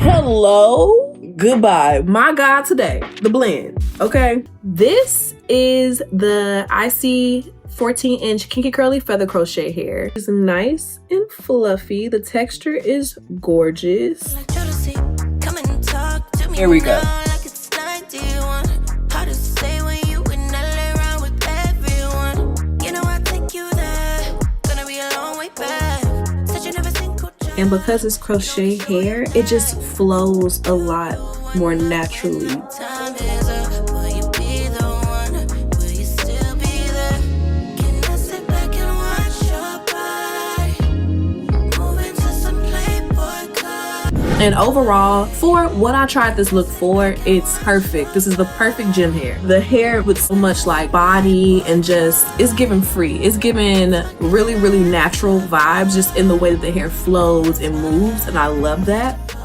Hello, goodbye. My God today, the blend, okay? This is the IC 14-inch Kinky Curly Feather Crochet hair. It's nice and fluffy. The texture is gorgeous. Here we go. And because it's crochet hair, it just flows a lot more naturally. And overall, for what I tried this look for, it's perfect. This is the perfect gym hair. The hair with so much like body and just, it's giving free. It's giving really, really natural vibes just in the way that the hair flows and moves, and I love that.